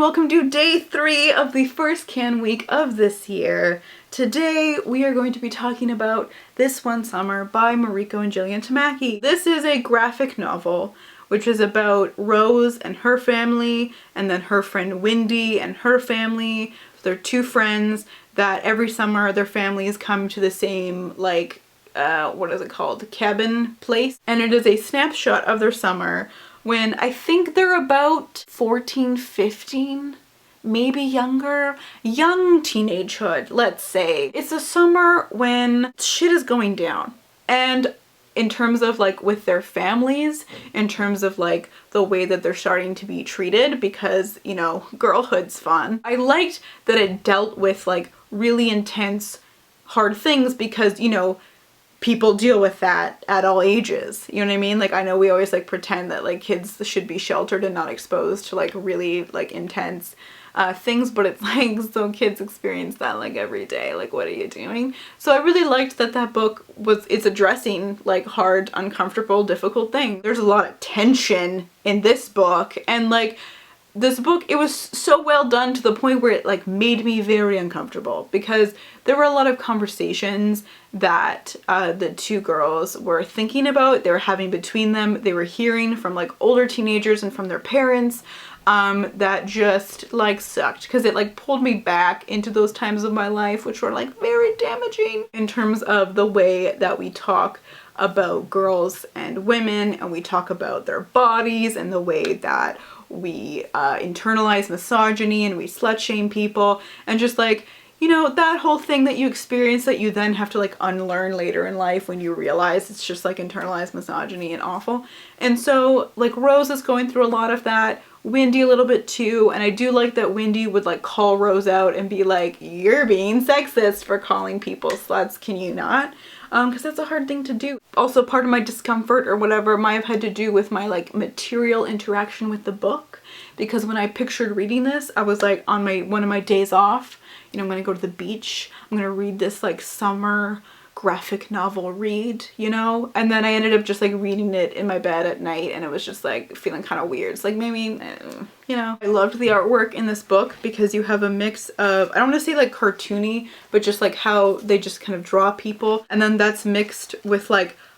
welcome to day 3 of the first Can Week of this year. Today we are going to be talking about This One Summer by Mariko and Gillian Tamaki. This is a graphic novel which is about Rose and her family, and then her friend Wendy and her family. They're two friends that every summer their families come to the same what is it called? Cabin place. And it is a snapshot of their summer when I think they're about 14, 15, maybe younger. Young teenagehood, let's say. It's a summer when shit is going down. And in terms of with their families, in terms of the way that they're starting to be treated, because, you know, girlhood's fun. I liked that it dealt with really intense, hard things because, you know, people deal with that at all ages. You know what I mean? I know we always pretend that kids should be sheltered and not exposed to really intense things, but it's so kids experience that every day. What are you doing? So I really liked that that book it's addressing hard, uncomfortable, difficult things. There's a lot of tension in this book, and this book, it was so well done to the point where it made me very uncomfortable, because there were a lot of conversations that the two girls were thinking about, they were having between them, they were hearing from older teenagers and from their parents, that just sucked, because it pulled me back into those times of my life which were very damaging in terms of the way that we talk about girls and women, and we talk about their bodies, and the way that we internalize misogyny and we slut shame people, and just you know, that whole thing that you experience that you then have to unlearn later in life when you realize it's just internalized misogyny and awful. And so Rose is going through a lot of that, Wendy a little bit too, and I do like that Wendy would call Rose out and be you're being sexist for calling people sluts, can you not? Because that's a hard thing to do. Also, part of my discomfort or whatever might have had to do with my material interaction with the book, because when I pictured reading this, I was on one of my days off, you know, I'm gonna go to the beach, I'm gonna read this summer graphic novel read, you know, and then I ended up just reading it in my bed at night, and it was just feeling kind of weird. It's maybe, you know. I loved the artwork in this book because you have a mix of, I don't want to say cartoony, but just how they just kind of draw people, and then that's mixed with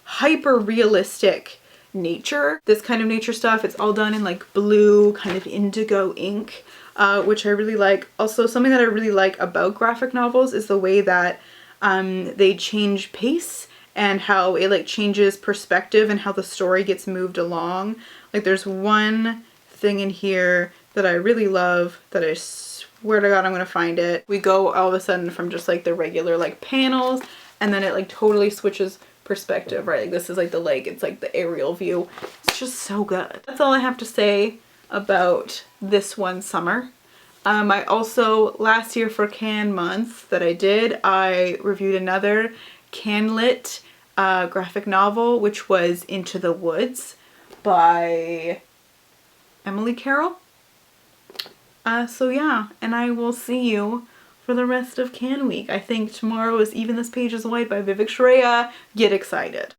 hyper realistic nature. This kind of nature stuff, it's all done in blue kind of indigo ink, which I really like. Also, something that I really like about graphic novels is the way that they change pace, and how it changes perspective, and how the story gets moved along. There's one thing in here that I really love that I swear to God I'm gonna find it. We go all of a sudden from just the regular panels, and then it totally switches perspective, right? This is the lake, it's the aerial view. It's just so good. That's all I have to say about This One Summer. I also, last year for Can Month that I did, I reviewed another Canlit graphic novel, which was Into the Woods by Emily Carroll. So yeah, and I will see you for the rest of Can Week. I think tomorrow is Even This Page is White by Vivek Shraya. Get excited.